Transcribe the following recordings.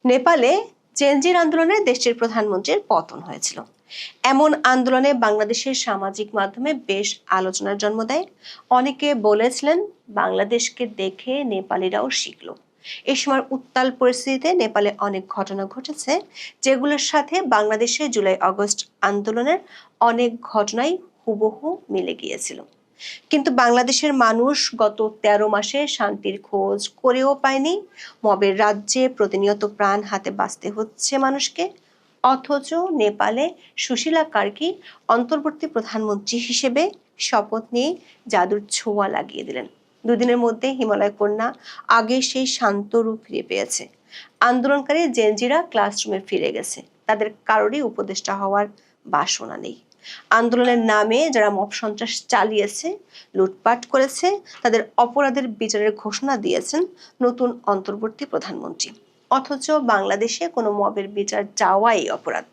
নেপালে জেনজির আন্দোলনে দেশটির প্রধানমন্ত্রীর পতন হয়েছিল। এমন আন্দোলনে বাংলাদেশের সামাজিক মাধ্যমে বেশ আলোচনার জন্ম দেয়। অনেকে বলেছিলেন বাংলাদেশকে দেখে নেপালিরাও শিখল। এই সময় উত্তাল পরিস্থিতিতে নেপালে অনেক ঘটনা ঘটেছে, যেগুলোর সাথে বাংলাদেশের জুলাই আগস্ট আন্দোলনের অনেক ঘটনাই হুবহু মিলে গিয়েছিল। কিন্তু বাংলাদেশের মানুষ গত ১৩ মাসে শান্তির খোঁজ করেও পায়নি। মবের রাজ্যে প্রতিনিয়ত প্রাণ হাতে বাঁচতে হচ্ছে মানুষকে। অথচ নেপালে সুশীলা কার্কি অন্তর্বর্তী প্রধানমন্ত্রী হিসেবে শপথ নিয়ে জাদুর ছোঁয়া লাগিয়ে দিলেন। দুদিনের মধ্যে হিমালয় কন্যা আগে সেই শান্ত রূপ ফিরে পেয়েছে। আন্দোলনকারী জেনজিরা ক্লাসরুমে ফিরে গেছে। তাদের কারোরই উপদেষ্টা হওয়ার বাসনা নেই। আন্দোলনের নামে যারা মব সন্ত্রাস চালিয়েছে, লুটপাট করেছে, তাদের অপরাধের বিচারের ঘোষণা দিয়েছেন নতুন অন্তর্বর্তী প্রধানমন্ত্রী। অথচ বাংলাদেশে কোনো মবের বিচার চাওয়াই অপরাধ।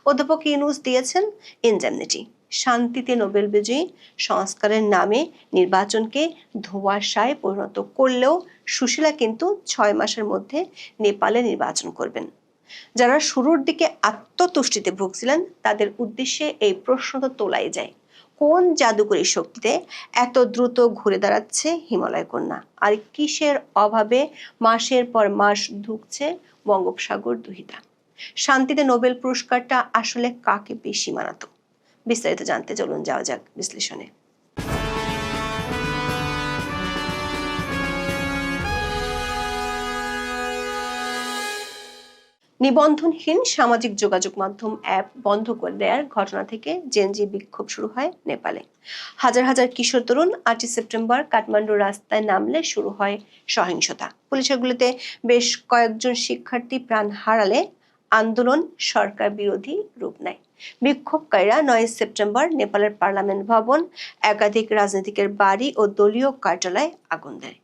অধ্যাপক ইউনূস দিয়েছেন ইনডেমনিটি। শান্তিতে নোবেল বিজয়ী সংস্কারের নামে নির্বাচনকে ধোঁয়াশায় পরিণত করলেও সুশীলা কিন্তু ৬ মাসের মধ্যে নেপালে নির্বাচন করবেন। যারা শুরুর দিকে আত্মতুষ্টিতে ভুগছিলেন তাদের উদ্দেশ্যে এই প্রশ্ন তো তোলাই যায়, কোন জাদুকরী শক্তিতে এত দ্রুত ঘুরে দাঁড়াচ্ছে হিমালয় কন্যা? আর কিসের অভাবে মাসের পর মাস ধুঁকছে বঙ্গোপসাগর দুহিতা? শান্তিতে নোবেল পুরস্কারটা আসলে কাকে বেশি মানাতো? বিস্তারিত জানতে চলুন যাওয়া যাক বিশ্লেষণে। নিবন্ধনহীন সামাজিক যোগাযোগ মাধ্যম অ্যাপ বন্ধ করে দেওয়ার ঘটনা থেকে জেনজি বিক্ষোভ শুরু হয় নেপালে। হাজার হাজার কিশোর তরুণ ৮ই সেপ্টেম্বর কাঠমান্ডুর রাস্তায় নামলে শুরু হয় সহিংসতা। পুলিশের গুলিতে বেশ কয়েকজন শিক্ষার্থী প্রাণ হারালে আন্দোলন সরকার বিরোধী রূপ নেয়। বিক্ষোভকারীরা ৯ সেপ্টেম্বর নেপালের পার্লামেন্ট ভবন, একাধিক রাজনীতিকের বাড়ি ও দলীয় কার্যালয়ে আগুন দেয়।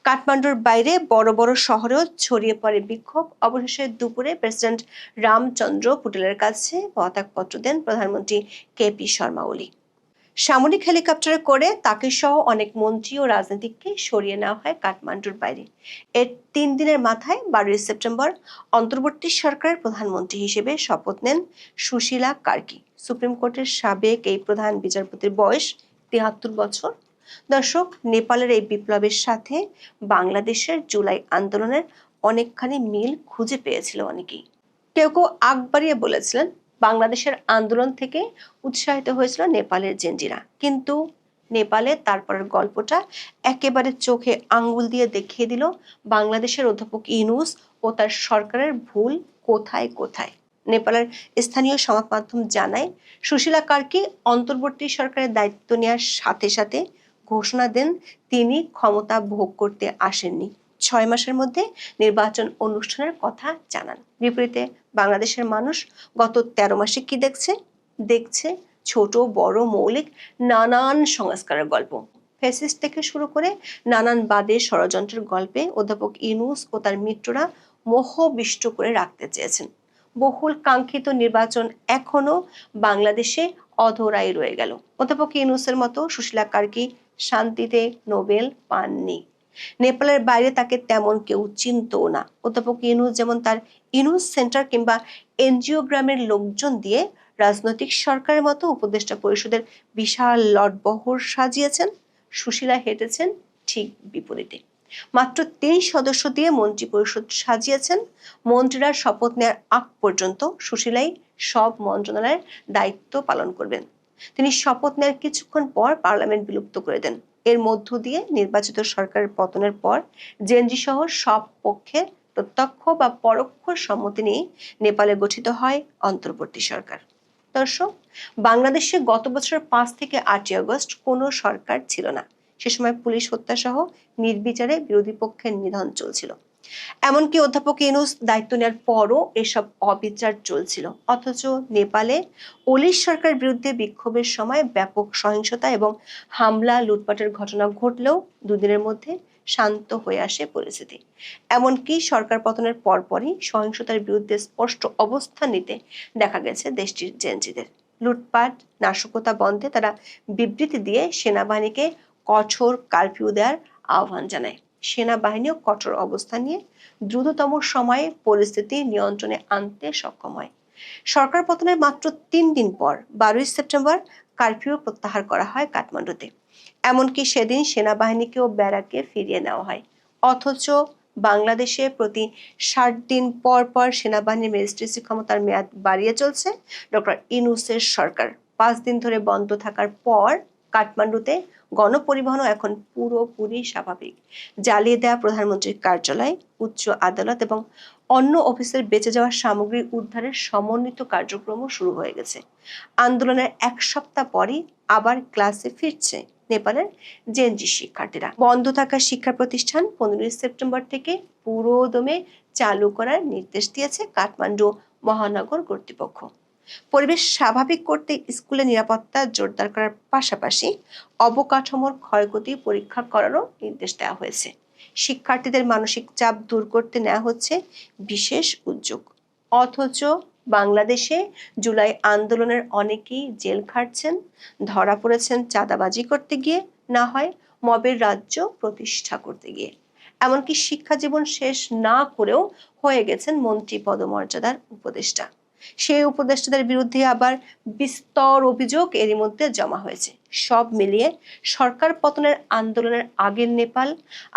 কাঠমান্ডুর বাইরে বড় বড় শহরেও ছড়িয়ে পড়ে বিক্ষোভ। অবশেষে দুপুরে প্রেসিডেন্ট রামচন্দ্র পুটিলের কাছে পদত্যাগপত্র দেন প্রধানমন্ত্রী কেপি শর্মা ওলি। সামরিক হেলিকপ্টারে করে তাকে সহ অনেক মন্ত্রী ও রাজনীতিককে সরিয়ে নেওয়া হয় কাঠমান্ডুর বাইরে। এর ৩ দিনের মাথায় ১২ সেপ্টেম্বর অন্তর্বর্তী সরকারের প্রধানমন্ত্রী হিসেবে শপথ নেন সুশীলা কার্কি। সুপ্রিম কোর্টের সাবেক এই প্রধান বিচারপতির বয়স ৭৩ বছর। দর্শক, নেপালের এই বিপ্লবের সাথে বাংলাদেশের জুলাই আন্দোলনের অনেকখানি মিল খুঁজে পেয়েছিল অনেকেই। কেউ কেউ আগ বাড়িয়ে বলেছিলেন বাংলাদেশের আন্দোলন থেকে উৎসাহিত হয়েছিল নেপালের জেনজিরা। কিন্তু নেপালে তারপরের গল্পটা একেবারে চোখে আঙ্গুল দিয়ে দেখিয়ে দিল বাংলাদেশের অধ্যাপক ইউনূস ও তার সরকারের ভুল কোথায় কোথায়। নেপালের স্থানীয় সংবাদ মাধ্যম জানায়, সুশীলা কার্কি অন্তর্বর্তী সরকারের দায়িত্ব নেওয়ার সাথে সাথে ঘোষণা দেন তিনি ক্ষমতা ভোগ করতে আসেননি। ৬ মাসের মধ্যে নির্বাচন অনুষ্ঠানের কথা জানান। বিপরীতে বাংলাদেশের মানুষ গত ১৩ মাসে কি দেখছে ছোট বড় মৌলিক নানান সংস্কারের গল্প। ফ্যাসিস্ট থেকে শুরু করে নানান বাদে ষড়যন্ত্রের গল্পে অধ্যাপক ইউনূস ও তার মিত্ররা মোহবিষ্ট করে রাখতে চেয়েছেন। বহুল কাঙ্ক্ষিত নির্বাচন এখনো বাংলাদেশে অধরাই রয়ে গেল। অধ্যাপক ইউনূসের মতো সুশীলা কার্কি শান্তিতে নোবেল পাননি। নেপালের বাইরে তাকে তেমন কেউ চিনতও না। অধ্যাপক ইউনূস যেমন তার ইউনূস সেন্টার কিংবা এনজিওগ্রামের লোকজন দিয়ে রাজনৈতিক সরকারের মতো উপদেষ্টা পরিষদের বিশাল লটবহর সাজিয়েছেন, সুশীলা হেঁটেছেন ঠিক বিপরীতে। মাত্র ৩০ সদস্য দিয়ে মন্ত্রী পরিষদ সাজিয়েছেন। মন্ত্রীরা শপথ নেওয়ার আগ পর্যন্ত সুশীলাই সব মন্ত্রণালয়ের দায়িত্ব পালন করবেন। তিনি শপথ নেওয়ার কিছুক্ষণ পর পার্লামেন্ট বিলুপ্ত করে দেন। এর মধ্য দিয়ে নির্বাচিত সরকারের পতনের পর জেনজি সহ সব পক্ষের প্রত্যক্ষ বা পরোক্ষ সম্মতি নিয়ে নেপালে গঠিত হয় অন্তর্বর্তী সরকার। দর্শক, বাংলাদেশে গত বছরের ৫ থেকে ৮ই আগস্ট কোনো সরকার ছিল না। সে সময় পুলিশ হত্যা সহ নির্বিচারে বিরোধী পক্ষের নিধন চলছিল। এমনকি অধ্যাপক ইউনূস দায়িত্ব নেওয়ার পরও এসব অবিচার চলছিল। অথচ নেপালে ওলির সরকারের বিরুদ্ধে বিক্ষোভের সময় ব্যাপক সহিংসতা এবং হামলা লুটপাটের ঘটনা ঘটলেও দুদিনের মধ্যে শান্ত হয়ে আসে পরিস্থিতি। এমনকি সরকার পতনের পরপরই সহিংসতার বিরুদ্ধে স্পষ্ট অবস্থান নিতে দেখা গেছে দেশটির জেনজিদের। লুটপাট নাশকতা বন্ধে তারা বিবৃতি দিয়ে সেনাবাহিনীকে কঠোর কারফিউ দেওয়ার আহ্বান জানায়। সেনাবাহিনীও কঠোর অবস্থান নিয়ে দ্রুততম সময়ে পরিস্থিতি নিয়ন্ত্রণে আনতে সক্ষম হয়। সরকার পতনের মাত্র 3 দিন পর 12 সেপ্টেম্বর কারফিউ প্রত্যাহার করা হয় কাঠমান্ডুতে। এমনকি সেদিন সেনাবাহিনীকেও ব্যারাকে ফিরিয়ে নেওয়া হয়। অথচ বাংলাদেশে প্রতি 60 দিন পর পর সেনাবাহিনীর ম্যাজিস্ট্রেসি ক্ষমতার মেয়াদ বাড়িয়ে চলছে ডক্টর ইউনূসের সরকার। 5 দিন ধরে বন্ধ থাকার পর কাঠমান্ডুতে গণপরিবহনও এখন পুরোপুরি স্বাভাবিক। জ্বালিয়ে দেওয়া প্রধানমন্ত্রীর কার্যালয়, উচ্চ আদালত এবং অন্য অফিসের বেঁচে যাওয়া সামগ্রী উদ্ধারের সমন্বিত কার্যক্রমও শুরু হয়ে গেছে। আন্দোলনের 1 সপ্তাহ পরই আবার ক্লাসে ফিরছে নেপালের জেনজি শিক্ষার্থীরা। বন্ধ থাকা শিক্ষা প্রতিষ্ঠান 15 সেপ্টেম্বর থেকে পুরোদমে চালু করার নির্দেশ দিয়েছে কাঠমান্ডু মহানগর কর্তৃপক্ষ। পরিবেশ স্বাভাবিক করতে স্কুলে নিরাপত্তা জোরদার করার পাশাপাশি অবকাঠামোর ক্ষয়ক্ষতি পরীক্ষা করারও নির্দেশ দেওয়া হয়েছে। শিক্ষার্থীদের মানসিক চাপ দূর করতে নেওয়া হচ্ছে বিশেষ উদ্যোগ। অথচ বাংলাদেশে জুলাই আন্দোলনের অনেকেই জেল খাটছেন, ধরা পড়েছেন চাঁদাবাজি করতে গিয়ে, না হয় মবের রাজ্য প্রতিষ্ঠা করতে গিয়ে। এমনকি শিক্ষা জীবন শেষ না করেও হয়ে গেছেন মন্ত্রী পদমর্যাদার উপদেষ্টা। সেই উপদেষ্টাদের বিরুদ্ধে আবার বিস্তর অভিযোগ এরই মধ্যে জমা হয়েছে। সব মিলিয়ে সরকার পতনের আন্দোলনের আগের নেপাল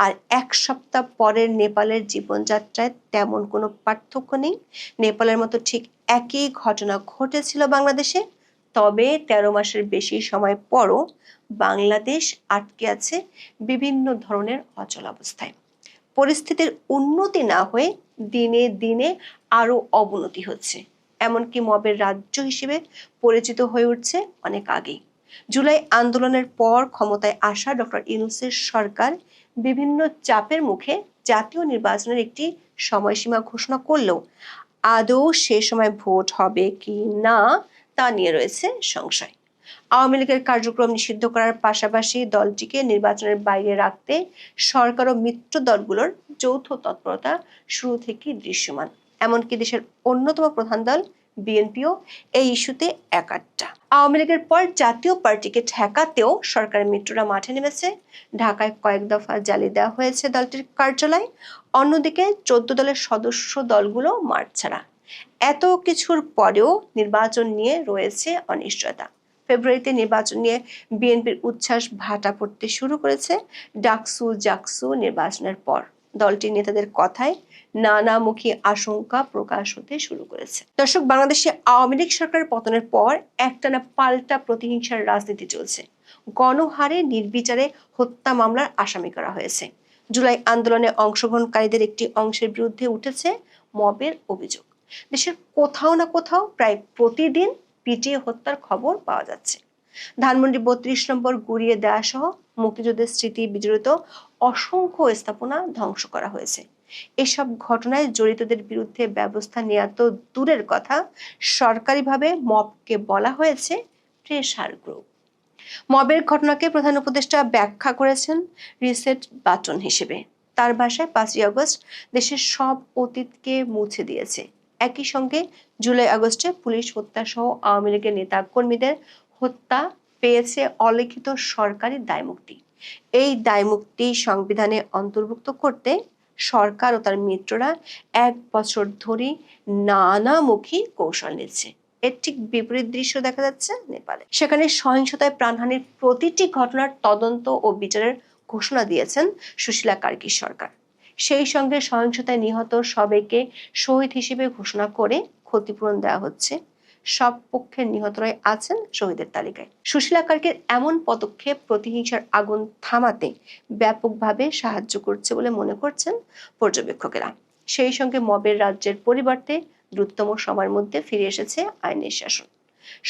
আর 1 সপ্তাহ পরের নেপালের জীবনযাত্রায় তেমন কোনো পার্থক্য নেই। নেপালের মতো ঠিক একই ঘটনা ঘটেছিল বাংলাদেশে। তবে 13 মাসের বেশি সময় পরও বাংলাদেশ আটকে আছে বিভিন্ন ধরনের অচলাবস্থায়। পরিস্থিতির উন্নতি না হয়ে দিনে দিনে আরো অবনতি হচ্ছে। এমনকি মবের রাজ্য হিসেবে পরিচিত হয়ে উঠছে অনেক আগেই। জুলাই আন্দোলনের পর ক্ষমতায় আসা ডক্টর ইউনূসের সরকার বিভিন্ন চাপের মুখে জাতীয় নির্বাচনের একটি সময়সীমা ঘোষণা করলেও আদৌ সে সময় ভোট হবে কি না তা নিয়ে রয়েছে সংশয়। আওয়ামী লীগের কার্যক্রম নিষিদ্ধ করার পাশাপাশি দলটিকে নির্বাচনের বাইরে রাখতে সরকার ও মিত্র দলগুলোর যৌথ তৎপরতা শুরু থেকেই দৃশ্যমান। এমনকি দেশের অন্যতম প্রধান দল বিএনপিও এই ইস্যুতে একাট্টা। আওয়ামী লীগের পর জাতীয় পার্টিকে ঠেকাতেও সরকারের মিত্ররা মাঠে নেমেছে। ঢাকায় কয়েক দফা জ্বালিয়ে দেওয়া হয়েছে দলটির কার্যালয়। অন্যদিকে 14 দলের সদস্য দলগুলো মাঠ ছাড়া। এত কিছুর পরেও নির্বাচন নিয়ে রয়েছে অনিশ্চয়তা। ফেব্রুয়ারিতে নির্বাচন নিয়ে বিএনপির উচ্ছ্বাস ভাটা পড়তে শুরু করেছে ডাকসু জাকসু নির্বাচনের পর। দলটির নেতাদের কথায় নানামুখী আশঙ্কা প্রকাশ হতে শুরু করেছে। দর্শক, বাংলাদেশে আওয়ামী লীগ সরকারের পতনের পর একটানা পাল্টা প্রতিহিংসার রাজনীতি চলছে। গণহারে নির্বিচারে হত্যা মামলার আসামি করা হয়েছে। জুলাই আন্দোলনে অংশগ্রহণকারীদের একটি অংশের বিরুদ্ধে উঠেছে মবের অভিযোগ। দেশের কোথাও না কোথাও প্রায় প্রতিদিন পিটিয়ে হত্যার খবর পাওয়া যাচ্ছে। ধানমন্ডি 32 নম্বর গুড়িয়ে দেওয়া সহ মুক্তিযুদ্ধের স্মৃতি বিজড়িত অসংখ্য স্থাপনা ধ্বংস করা হয়েছে। এসব ঘটনায় জড়িতদের বিরুদ্ধে ব্যবস্থা নেওয়া তো দূরের কথা, সরকারিভাবে মবকে বলা হয়েছে প্রেসার গ্রুপ। মবের ঘটনাকে প্রধান উপদেষ্টা ব্যাখ্যা করেছেন রিসেট বাটন হিসেবে। তার ভাষায় 5ই আগস্ট দেশের সব অতীতকে মুছে দিয়েছে। একই সঙ্গে জুলাই আগস্টে পুলিশ হত্যা সহ আওয়ামী লীগের নেতা কর্মীদের হত্যা পেয়েছে অলিখিত সরকারি দায়মুক্তি। এই দায়মুক্তি সংবিধানে অন্তর্ভুক্ত করতে সরকার ও তার মিত্ররা 1 বছর ধরে নানামুখী কৌশল নিচ্ছে। এর ঠিক বিপরীত দৃশ্য দেখা যাচ্ছে নেপালে। সেখানে সহিংসতায় প্রাণহানির প্রতিটি ঘটনার তদন্ত ও বিচারের ঘোষণা দিয়েছেন সুশীলা কার্কি সরকার। সেই সঙ্গে সহিংসতায় নিহত সবাইকে শহীদ হিসেবে ঘোষণা করে ক্ষতিপূরণ দেওয়া হচ্ছে। সব পক্ষের নিহতরাই আছেন শহীদের তালিকায়। সুশীলা কার্কির এমন পদক্ষেপ প্রতিহিংসার আগুন থামাতে ব্যাপকভাবে সাহায্য করছে বলে মনে করছেন পর্যবেক্ষকেরা। সেই সঙ্গে মবের রাজ্যের পরিবর্তে দ্রুততম সময়ের মধ্যে ফিরে এসেছে আইনের শাসন।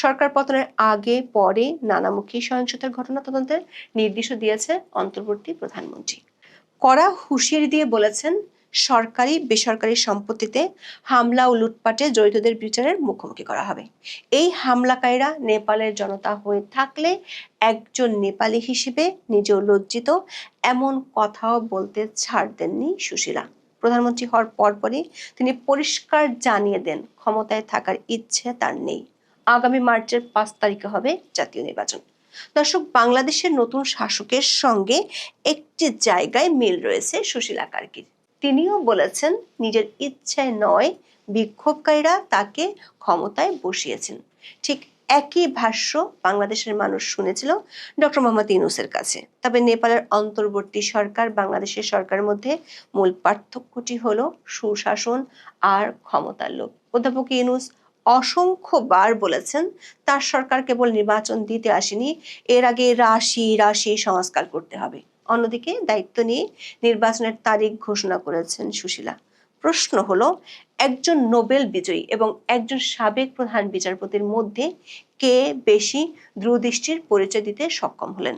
সরকার পতনের আগে পরে নানামুখী সহিংসতার ঘটনা তদন্তের নির্দেশও দিয়েছে অন্তর্বর্তী প্রধানমন্ত্রী। কড়া হুঁশিয়ারি দিয়ে বলেছেন, সরকারি বেসরকারি সম্পত্তিতে হামলা ও লুটপাটে জড়িতদের বিচারের মুখোমুখি করা হবে। এই হামলাকারীরা নেপালের জনতা হয়ে থাকলে একজন নেপালি হিসেবে নিজেও লজ্জিত, এমন কথাও বলতে ছাড় দেননি সুশীলা। প্রধানমন্ত্রী হওয়ার পরপরই তিনি পরিষ্কার জানিয়ে দেন, ক্ষমতায় থাকার ইচ্ছে তার নেই। আগামী মার্চের 5 তারিখে হবে জাতীয় নির্বাচন। দর্শক, বাংলাদেশের নতুন শাসকের সঙ্গে একটি জায়গায় মিল রয়েছে সুশীলা কার্কির। তিনিও বলেছেন, নিজের ইচ্ছায় নয়, বিক্ষোভকারীরা তাকে ক্ষমতায় বসিয়েছেন। ঠিক একই ভাষ্য বাংলাদেশের মানুষ শুনেছিল ডক্টর মোহাম্মদ ইউনূসের কাছে। তবে নেপালের অন্তর্বর্তী সরকার বাংলাদেশের সরকারের মধ্যে মূল পার্থক্যটি হলো সুশাসন আর ক্ষমতার লোভ। অধ্যাপক ইউনূস অসংখ্যবার বলেছেন, তার সরকার কেবল নির্বাচন দিতে আসেনি, এর আগে রাশি রাশি সংস্কার করতে হবে। অন্যদিকে দায়িত্ব নিয়ে নির্বাচনের তারিখ ঘোষণা করেছেন সুশীলা। প্রশ্ন হলো, একজন নোবেল বিজয়ী এবং একজন সাবেক প্রধান বিচারপতির মধ্যে কে বেশি দূরদৃষ্টির পরিচয় দিতে সক্ষম হলেন?